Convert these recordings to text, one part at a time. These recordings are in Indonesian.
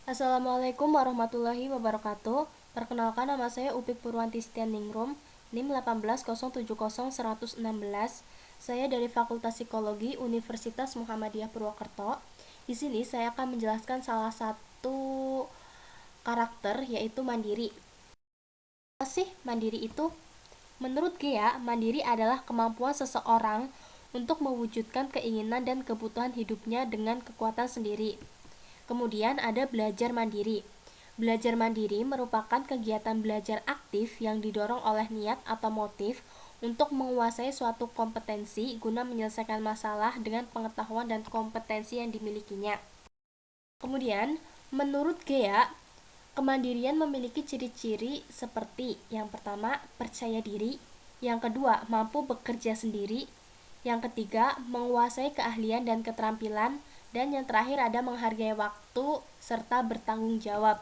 Assalamualaikum warahmatullahi wabarakatuh. Perkenalkan, nama saya Upik Purwanti Ningrum, NIM 180701116. Saya dari Fakultas Psikologi Universitas Muhammadiyah Purwokerto. Di sini saya akan menjelaskan salah satu karakter, yaitu mandiri. Apa sih mandiri itu? Menurut Gea, mandiri adalah kemampuan seseorang untuk mewujudkan keinginan dan kebutuhan hidupnya dengan kekuatan sendiri. Kemudian ada belajar mandiri. Belajar mandiri merupakan kegiatan belajar aktif yang didorong oleh niat atau motif untuk menguasai suatu kompetensi guna menyelesaikan masalah dengan pengetahuan dan kompetensi yang dimilikinya. Kemudian, menurut Gea, kemandirian memiliki ciri-ciri seperti yang pertama, percaya diri, yang kedua, mampu bekerja sendiri, yang ketiga, menguasai keahlian dan keterampilan, dan yang terakhir ada menghargai waktu serta bertanggung jawab.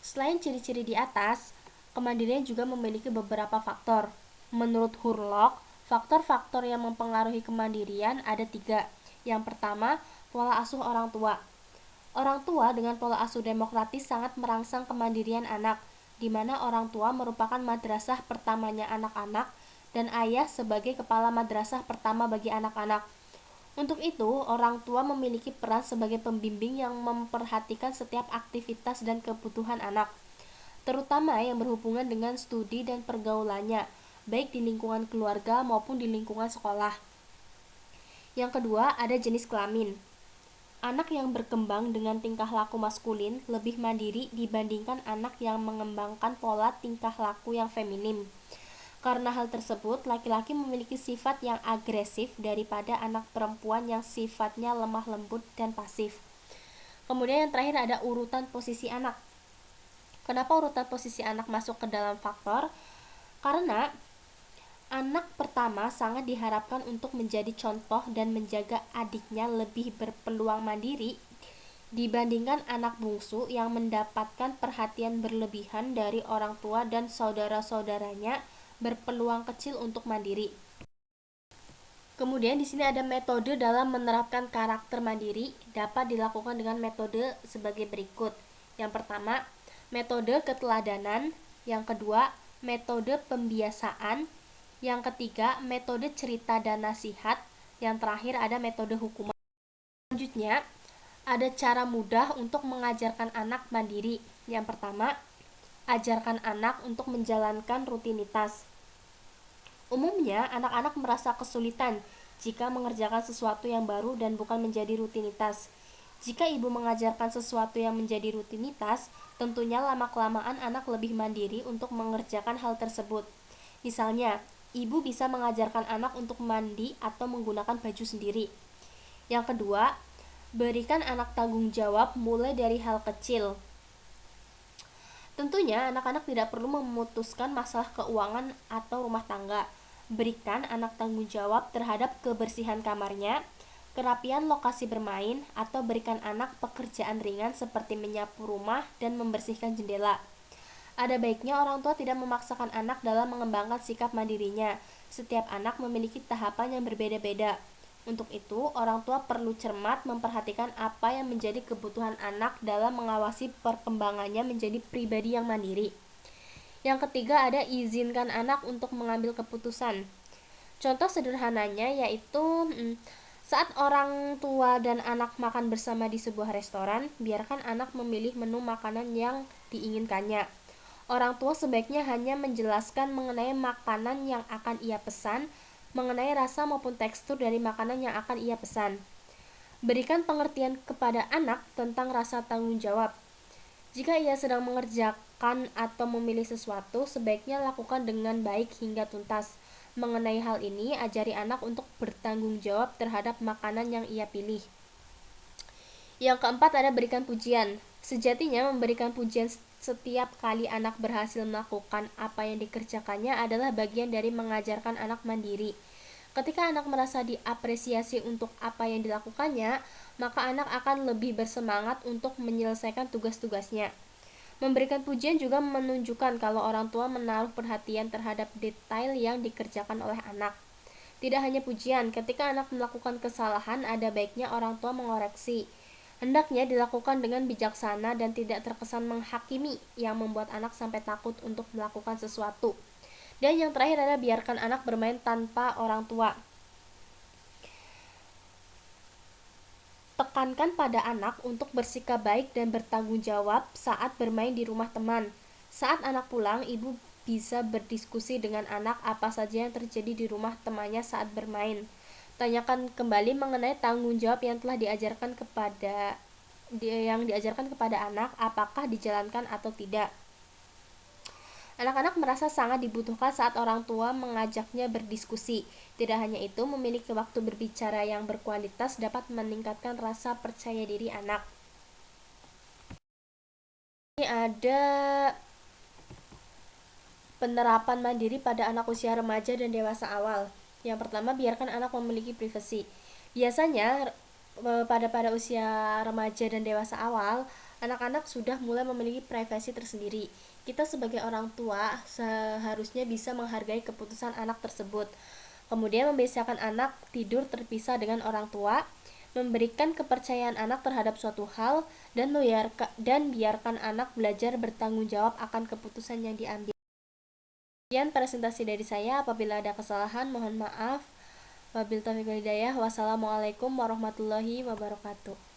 Selain ciri-ciri di atas, kemandirian juga memiliki beberapa faktor. Menurut Hurlock, faktor-faktor yang mempengaruhi kemandirian ada 3. Yang pertama, pola asuh orang tua. Orang tua dengan pola asuh demokratis sangat merangsang kemandirian anak, di mana orang tua merupakan madrasah pertamanya anak-anak dan ayah sebagai kepala madrasah pertama bagi anak-anak. Untuk itu, orang tua memiliki peran sebagai pembimbing yang memperhatikan setiap aktivitas dan kebutuhan anak, terutama yang berhubungan dengan studi dan pergaulannya, baik di lingkungan keluarga maupun di lingkungan sekolah. Yang kedua, ada jenis kelamin. Anak yang berkembang dengan tingkah laku maskulin lebih mandiri dibandingkan anak yang mengembangkan pola tingkah laku yang feminim. Karena hal tersebut, laki-laki memiliki sifat yang agresif daripada anak perempuan yang sifatnya lemah lembut dan pasif. Kemudian yang terakhir ada urutan posisi anak. Kenapa urutan posisi anak masuk ke dalam faktor? Karena anak pertama sangat diharapkan untuk menjadi contoh dan menjaga adiknya lebih berpeluang mandiri dibandingkan anak bungsu yang mendapatkan perhatian berlebihan dari orang tua dan saudara-saudaranya berpeluang kecil untuk mandiri. Kemudian di sini ada metode dalam menerapkan karakter mandiri dapat dilakukan dengan metode sebagai berikut. Yang pertama, metode keteladanan. Yang kedua, metode pembiasaan. Yang ketiga, metode cerita dan nasihat. Yang terakhir ada metode hukuman. Selanjutnya, ada cara mudah untuk mengajarkan anak mandiri. Yang pertama, ajarkan anak untuk menjalankan rutinitas. Umumnya, anak-anak merasa kesulitan jika mengerjakan sesuatu yang baru dan bukan menjadi rutinitas. Jika ibu mengajarkan sesuatu yang menjadi rutinitas, tentunya lama-kelamaan anak lebih mandiri untuk mengerjakan hal tersebut. Misalnya, ibu bisa mengajarkan anak untuk mandi atau menggunakan baju sendiri. Yang kedua, berikan anak tanggung jawab mulai dari hal kecil. Tentunya, anak-anak tidak perlu memutuskan masalah keuangan atau rumah tangga. Berikan anak tanggung jawab terhadap kebersihan kamarnya, kerapian lokasi bermain, atau berikan anak pekerjaan ringan seperti menyapu rumah dan membersihkan jendela. Ada baiknya orang tua tidak memaksakan anak dalam mengembangkan sikap mandirinya. Setiap anak memiliki tahapan yang berbeda-beda. Untuk itu, orang tua perlu cermat memperhatikan apa yang menjadi kebutuhan anak dalam mengawasi perkembangannya menjadi pribadi yang mandiri. Yang ketiga ada izinkan anak untuk mengambil keputusan. Contoh sederhananya yaitu saat orang tua dan anak makan bersama di sebuah restoran, biarkan anak memilih menu makanan yang diinginkannya. Orang tua sebaiknya hanya menjelaskan mengenai makanan yang akan ia pesan, mengenai rasa maupun tekstur dari makanan yang akan ia pesan. Berikan pengertian kepada anak tentang rasa tanggung jawab. Jika ia sedang mengerjakan atau memilih sesuatu, sebaiknya lakukan dengan baik hingga tuntas. Mengenai hal ini, ajari anak untuk bertanggung jawab terhadap makanan yang ia pilih. Yang keempat ada berikan pujian. Sejatinya memberikan pujian setiap kali anak berhasil melakukan apa yang dikerjakannya adalah bagian dari mengajarkan anak mandiri. Ketika anak merasa diapresiasi untuk apa yang dilakukannya, maka anak akan lebih bersemangat untuk menyelesaikan tugas-tugasnya. Memberikan pujian juga menunjukkan kalau orang tua menaruh perhatian terhadap detail yang dikerjakan oleh anak. Tidak hanya pujian, ketika anak melakukan kesalahan, ada baiknya orang tua mengoreksi. Hendaknya dilakukan dengan bijaksana dan tidak terkesan menghakimi yang membuat anak sampai takut untuk melakukan sesuatu. Dan yang terakhir adalah biarkan anak bermain tanpa orang tua. Tekankan pada anak untuk bersikap baik dan bertanggung jawab saat bermain di rumah teman. Saat anak pulang, ibu bisa berdiskusi dengan anak apa saja yang terjadi di rumah temannya saat bermain. Tanyakan kembali mengenai tanggung jawab yang diajarkan kepada anak, apakah dijalankan atau tidak. Anak-anak merasa sangat dibutuhkan saat orang tua mengajaknya berdiskusi. Tidak hanya itu, memiliki waktu berbicara yang berkualitas dapat meningkatkan rasa percaya diri anak. Ini ada penerapan mandiri pada anak usia remaja dan dewasa awal. Yang pertama, biarkan anak memiliki privasi. Biasanya pada usia remaja dan dewasa awal, anak-anak sudah mulai memiliki privasi tersendiri. Kita sebagai orang tua seharusnya bisa menghargai keputusan anak tersebut. Kemudian membiasakan anak tidur terpisah dengan orang tua, memberikan kepercayaan anak terhadap suatu hal, dan biarkan anak belajar bertanggung jawab akan keputusan yang diambil. Sekian presentasi dari saya. Apabila ada kesalahan, mohon maaf. Wabillahi taufiq wal hidayah. Wassalamualaikum warahmatullahi wabarakatuh.